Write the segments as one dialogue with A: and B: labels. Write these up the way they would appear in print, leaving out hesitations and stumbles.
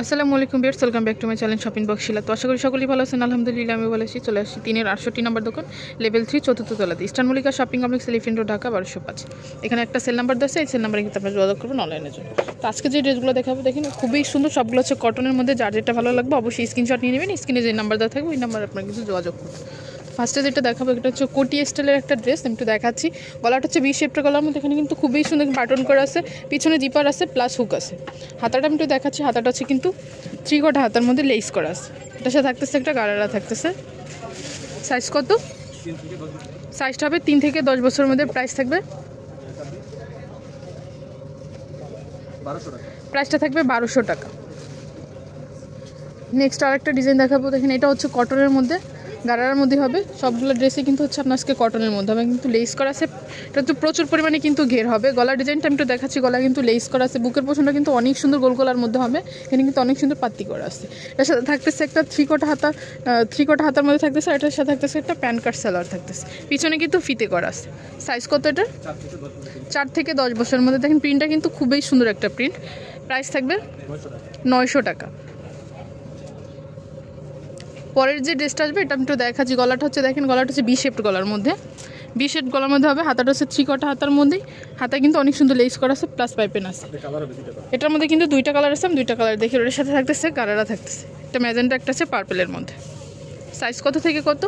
A: আসসালামু আলাইকুম viewers, welcome back to my channel shopping box Shila. তো আশা করি সকলেই ভালো আছেন। আলহামদুলিল্লাহ আমি ভালো আছি। চলে আসছি 3-এর 68 নম্বর দোকান, লেভেল 3, চতুর্থ তলাতে, eastern Mallika shopping complex, elephant road, Dhaka 1205। এখানে একটা সেল নাম্বার দেওয়া আছে, এই সেল নাম্বারে কিন্তু আপনারা যোগাযোগ করবেন অনলাইনের জন্য। তো আজকে যে ড্রেসগুলো দেখাবো দেখেন খুবই সুন্দর, সবগুলো হচ্ছে কটনের মধ্যে। যার যেটা ভালো লাগবে অবশ্যই স্ক্রিনশট নিয়ে নেবেন। স্ক্রিনে যে নাম্বার দেওয়া থাকবে ওই নাম্বার আপনারা কিন্তু যোগাযোগ করবেন। ফার্স্টে যেটা দেখাবো এটা হচ্ছে কোটি স্টাইলের একটা ড্রেস, আমি একটু দেখাচ্ছি। গলাটা হচ্ছে ভি শেপটা গলার মধ্যে, এখানে কিন্তু খুবই সুন্দর বাটন করা আছে, পিছনে জিপার আছে প্লাস হুক আছে। হাতাটা আমি একটু দেখাচ্ছি, হাতাটা হচ্ছে কিন্তু 3 কোটা হাতার মধ্যে লেস করা আছে। এটার সাথে থাকতেছে একটা গারারা থাকতেছে। সাইজ কত? সাইজটা হবে 3 থেকে 10 বছরের মধ্যে। প্রাইস থাকবে প্রাইসটা থাকবে 1200 টাকা। নেক্সট আরেকটা ডিজাইন দেখাবো দেখেন, এটা হচ্ছে কটনের মধ্যে, গারার মধ্যে হবে। সবগুলো ড্রেসে কিন্তু হচ্ছে আপনার আজকে কটনের মধ্যে হবে, কিন্তু লেস করা আছে। এটা তো প্রচুর পরিমাণে কিন্তু ঘের হবে। গলার ডিজাইনটা আমি একটু দেখাচ্ছি, গলা কিন্তু লেস করা আছে। বুকের পোর্শনটা কিন্তু অনেক সুন্দর গোল গলার মধ্যে হবে, এখানে কিন্তু অনেক সুন্দর পাত্তি করা আছে। এটার সাথে থাকতেছে একটা 3 কোটা হাতার মধ্যে থাকতেছে। এটার সাথে থাকতেছে একটা প্যান্ট কাট সালোয়ার থাকতেছে, পিছনে কিন্তু ফিতে করা আছে। সাইজ কত এটা? 4 থেকে 10 বছরের মধ্যে। দেখেন প্রিন্টটা কিন্তু খুবই সুন্দর একটা প্রিন্ট। প্রাইস থাকবে 900 টাকা। পরের যে ড্রেসটা আসবে এটা আমি একটু দেখাচ্ছি। গলাটা হচ্ছে দেখেন, গলাটা হচ্ছে বি শেপ গলার মধ্যে, বি শেপ গলার মধ্যে হবে। হাতাটা হচ্ছে 3 কোটা হাতার মধ্যেই, হাতা কিন্তু অনেক সুন্দর লেস করা আছে প্লাস পাইপেন আছে। এটার মধ্যে কিন্তু 2টা কালার আছে, আমি 2টা কালার দেখি। ওর সাথে থাকতেছে গারারা থাকতেছে, একটা ম্যাজেন্টা একটা আছে পার্পেলের মধ্যে। সাইজ কত থেকে কত?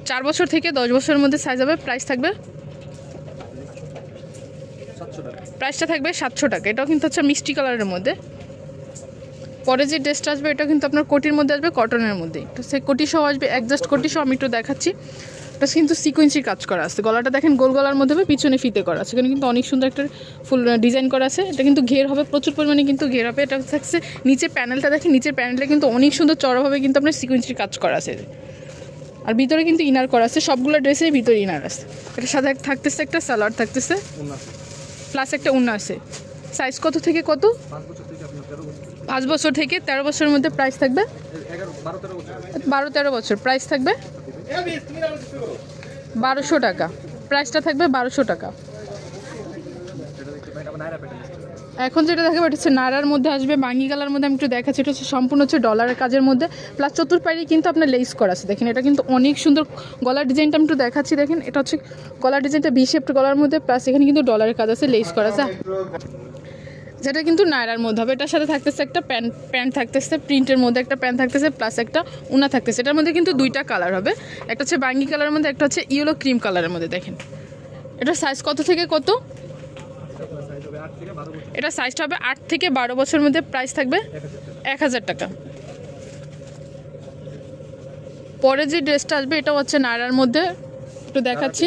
A: 4 বছর থেকে 10 বছরের মধ্যে সাইজ হবে। প্রাইস থাকবে প্রাইসটা থাকবে 700 টাকা। এটাও কিন্তু হচ্ছে মিষ্টি কালারের মধ্যে। পরে যে ড্রেসটা আসবে এটা কিন্তু আপনার কোটির মধ্যে আসবে, কটনের মধ্যে। তো সে কোটি সহ আসবে, অ্যাডজাস্ট কোটি সহ। আমি একটু দেখাচ্ছি, এটা কিন্তু সিকোয়েন্সির কাজ করা আছে। গলাটা দেখেন গোল গলার মধ্যে হবে, পিছনে ফিতে করা আছে। এখানে কিন্তু অনেক সুন্দর একটা ফুল ডিজাইন করা আছে। এটা কিন্তু ঘের হবে, প্রচুর পরিমাণে কিন্তু ঘের হবে। এটা থাকছে নিচের প্যানেলটা দেখেন, নিচের প্যানেলটা কিন্তু অনেক সুন্দর চড়াভাবে কিন্তু আপনার সিকোয়েন্সির কাজ করা আছে। আর ভিতরে কিন্তু ইনার করা আছে, সবগুলো ড্রেসের ভিতরে ইনার আছে। এটার সাথে থাকতেছে একটা সালোয়ার থাকতেছে, প্লাস একটা উন্না আছে। সাইজ কত থেকে কত? 5 বছর থেকে 13 বছরের মধ্যে। প্রাইস থাকবে 12-13 বছর। প্রাইস থাকবে 1200 টাকা। প্রাইসটা থাকবে 1200 টাকা। এখন যেটা দেখাবো এটা হচ্ছে নাড়ার মধ্যে আসবে, বাঙ্গি কালার মধ্যে। আমি একটু দেখাচ্ছি, এটা হচ্ছে সম্পূর্ণ হচ্ছে ডলারের কাজের মধ্যে, প্লাস চতুর্পাড়ি কিন্তু আপনার লেস করা আছে। দেখেন এটা কিন্তু অনেক সুন্দর। গলার ডিজাইনটা আমি একটু দেখাচ্ছি, দেখেন এটা হচ্ছে গলার ডিজাইনটা ভি শেপ গলার মধ্যে, প্লাস এখানে কিন্তু ডলারের কাজ আছে, লেস করা আছে, যেটা কিন্তু নায়রার মধ্যে হবে। এটার সাথে থাকতেছে একটা প্যান্ট থাকতেছে, প্রিন্টের মধ্যে একটা প্যান্ট থাকতেছে, প্লাস একটা উনা থাকতেছে। এটার মধ্যে কিন্তু 2টা কালার হবে, একটা হচ্ছে বাঙ্গি কালারের মধ্যে, একটা হচ্ছে ইয়েলো ক্রিম কালারের মধ্যে। দেখেন এটার সাইজ কত থেকে কত? এটা সাইজটা হবে 8 থেকে 12 বছরের মধ্যে। প্রাইস থাকবে 1000 টাকা। পরে যে ড্রেসটা আসবে এটা হচ্ছে নায়রার মধ্যে, একটু দেখাচ্ছি।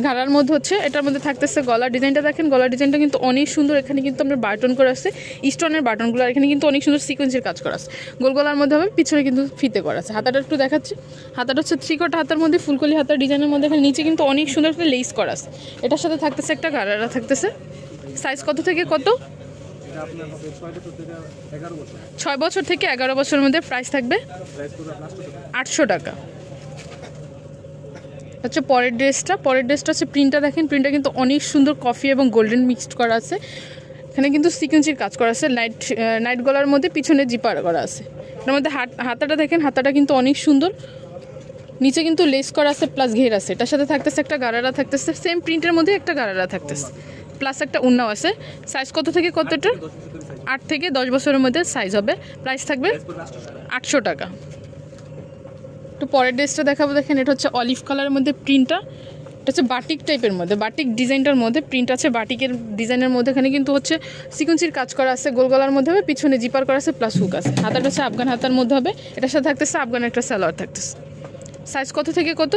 A: ঘাড়ার মধ্যে হচ্ছে, এটার মধ্যে থাকতেছে গলার ডিজাইনটা দেখেন, গলার ডিজাইনটা কিন্তু অনেক সুন্দর। এখানে কিন্তু আমরা বাটন করা আছে, স্টোনের বাটনগুলো। এখানে কিন্তু অনেক সুন্দর সিকোয়েন্সের কাজ করা আছে, গোল গলার মধ্যে হবে, পিছনে কিন্তু ফিতে করা আছে। হাতাটা একটু দেখাচ্ছি, হাতাটা হচ্ছে 3 কোটা হাতার মধ্যে, ফুলকলি হাতার ডিজাইনের মধ্যে। এখানে নিচে কিন্তু অনেক সুন্দর একটা লেস করা আছে। এটার সাথে থাকতেছে একটা গারারা থাকতেছে। সাইজ কত থেকে কত? 6 বছর থেকে 11 বছরের মধ্যে। প্রাইস থাকবে 800 টাকা। হচ্ছে পরের ড্রেসটা হচ্ছে প্রিন্টটা দেখেন, প্রিন্টটা কিন্তু অনেক সুন্দর কফি এবং গোল্ডেন মিক্সড করা আছে। এখানে কিন্তু সিকোয়েন্সির কাজ করা আছে, নাইট গলার মধ্যে, পিছনে জিপার করা আছে। এর মধ্যে হাতাটা দেখেন, হাতাটা কিন্তু অনেক সুন্দর, নিচে কিন্তু লেস করা আছে প্লাস ঘের আছে। এটার সাথে থাকতেছে একটা গারারা থাকতেছে, সেম প্রিন্টের মধ্যে একটা গারারা থাকতেছে, প্লাস একটা উন্নাও আছে। সাইজ কত থেকে কতটা? 8 থেকে 10 বছরের মধ্যে সাইজ হবে। প্রাইস থাকবে 800 টাকা। একটু পরের ড্রেসটা দেখাবো দেখেন, এটা হচ্ছে অলিভ কালারের মধ্যে প্রিন্টটা। এটা হচ্ছে বাটিক টাইপের মধ্যে, বাটিক ডিজাইনটার মধ্যে প্রিন্ট আছে, বাটিকের ডিজাইনের মধ্যে। এখানে কিন্তু হচ্ছে সিকোয়েন্সির কাজ করা আছে, গোল গলার মধ্যে হবে, পিছনে জিপার করা আছে, প্লাস হুক আছে। হাতাটা হচ্ছে আফগান হাতার মধ্যে হবে। এটার সাথে থাকতেছে আফগানের একটা সালোয়ার থাকতেছে। সাইজ কত থেকে কত?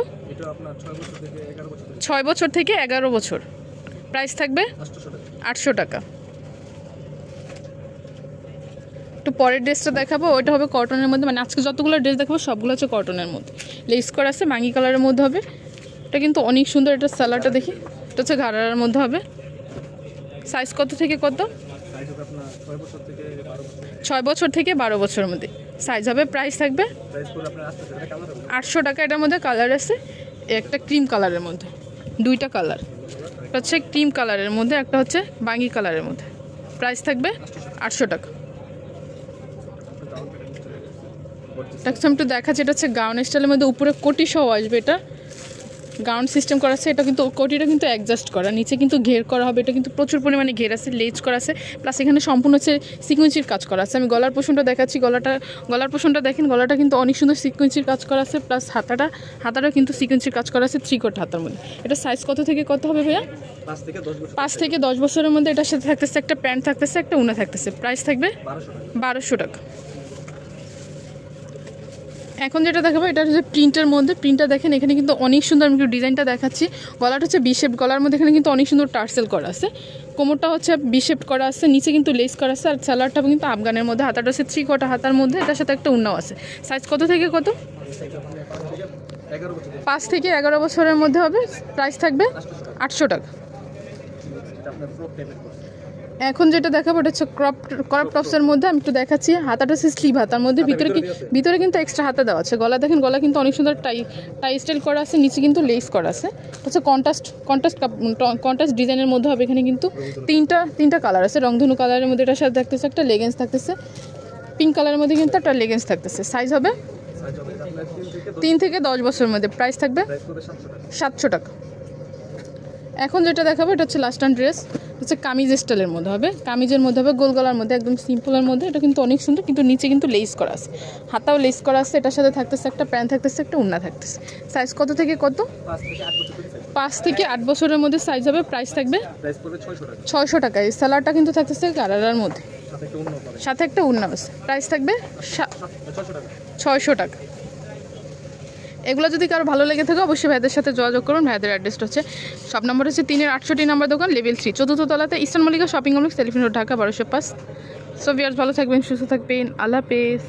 A: 6 বছর থেকে 11 বছর। প্রাইস থাকবে 800 টাকা। একটু পরের ড্রেসটা দেখাবো, ওইটা হবে কটনের মধ্যে। মানে আজকে যতগুলো ড্রেস দেখাবো সবগুলো হচ্ছে কটনের মধ্যে, লেস করা আছে, বাঙ্গি কালারের মধ্যে হবে। এটা কিন্তু অনেক সুন্দর। এটা সালোয়ারটা দেখি, এটা হচ্ছে ঘাড়ার মধ্যে হবে। সাইজ কত থেকে কত? 6 বছর থেকে 12 বছরের মধ্যে সাইজ হবে। প্রাইস থাকবে 800 টাকা। এটার মধ্যে কালার আছে, একটা ক্রিম কালারের মধ্যে, 2টা কালার। একটা হচ্ছে ক্রিম কালারের মধ্যে, একটা হচ্ছে বাঙ্গি কালারের মধ্যে। প্রাইস থাকবে 800 টাকা। এটা একটু দেখাচ্ছি, এটা হচ্ছে গাউন স্টাইলের মধ্যে উপরে কোটি সহ আসবে। এটা গাউন সিস্টেম করা আছে, এটা কিন্তু কোটিটা কিন্তু অ্যাডজাস্ট করা, নিচে কিন্তু ঘের করা হবে। এটা কিন্তু প্রচুর পরিমাণে ঘের আছে, লেজ করা আছে, প্লাস এখানে সম্পূর্ণ হচ্ছে সিকুয়েন্সির কাজ করা আছে। আমি গলার পোষণটা দেখাচ্ছি, গলার পোষণটা দেখেন, গলাটা কিন্তু অনেক সুন্দর সিকুয়েন্সির কাজ করা আছে, প্লাস হাতাটাও কিন্তু সিকুয়েন্সির কাজ করা আছে 3/4 হাতার মধ্যে। এটা সাইজ কত থেকে কত হবে ভাইয়া? 5 থেকে 10 বছরের মধ্যে। এটার সাথে থাকতেছে একটা প্যান্ট থাকতেছে, একটা উনা থাকতেছে। প্রাইস থাকবে 1200 টাকা। এখন যেটা দেখাবো এটা হচ্ছে প্রিন্টের মধ্যে। প্রিন্টটা দেখেন, এখানে কিন্তু অনেক সুন্দর। আমি একটু ডিজাইনটা দেখাচ্ছি। গলাটা হচ্ছে বিশেপ গলার মধ্যে, এখানে কিন্তু অনেক সুন্দর টার্সেল করা আছে। কোমরটা হচ্ছে বিশেপ করা আছে, নিচে কিন্তু লেস করা আছে, আর সালোয়ারটা কিন্তু আফগানের মধ্যে, হাতাটা হচ্ছে 3/4 হাতার মধ্যে। এটার সাথে একটা উন্নাও আছে। সাইজ কত থেকে কত? 5 থেকে 11 বছরের মধ্যে হবে। প্রাইস থাকবে 800 টাকা। এখন যেটা দেখাবো এটা হচ্ছে ক্রপ টপসের মধ্যে। আমি একটু দেখাচ্ছি, হাতাটা হচ্ছে স্লিভ হাতার মধ্যে, ভিতরে কিন্তু এক্সট্রা হাতা দেওয়া আছে। গলা দেখেন, গলা কিন্তু অনেক সুন্দর টাই স্টাইল করা আছে, নিচে কিন্তু লেস করা আছে। হচ্ছে কন্ট্রাস্ট ডিজাইনের মধ্যে হবে। এখানে কিন্তু তিনটা কালার আছে, রংধনু কালারের মধ্যে। এটার সাথে থাকতেছে একটা লেগেন্স থাকতেছে, পিঙ্ক কালারের মধ্যে কিন্তু একটা লেগেন্স থাকতেছে। সাইজ হবে 3 থেকে 10 বছরের মধ্যে। প্রাইস থাকবে 700 টাকা। এখন যেটা দেখাবো এটা হচ্ছে লাস্ট ড্রেস, হচ্ছে কামিজ স্টাইলের মধ্যে হবে। কামিজের মধ্যে হবে গোল গলার মধ্যে, একদম সিম্পলের মধ্যে। এটা কিন্তু অনেক সুন্দর, কিন্তু নিচে কিন্তু লেস করা আছে, হাতাও লেস করা আছে। এটার সাথে থাকতেছে একটা প্যান্ট থাকতেছে, একটা উন্না থাকতেছে। সাইজ কত থেকে কত? 5 থেকে 8 বছরের মধ্যে সাইজ হবে। প্রাইস থাকবে 600 টাকা। এই সালোয়ারটা কিন্তু থাকতেছে গারারার মধ্যে, সাথে একটা উন্না আছে। প্রাইস থাকবে 600 টাকা। এগুলো যদি কারো ভালো লেগে থাকে অবশ্যই ভাইদের সাথে যোগাযোগ করুন। ভাইদের অ্যাড্রেসটা হচ্ছে শপ নম্বর হচ্ছে 3-68 নম্বর দোকান, লেভেল 3, 4th তলাতে, eastern Mallika shopping complex, telephone road, Dhaka 1205। So viewers, ভালো থাকবেন, সুস্থ থাকবেন, আল্লাহ হাফেজ।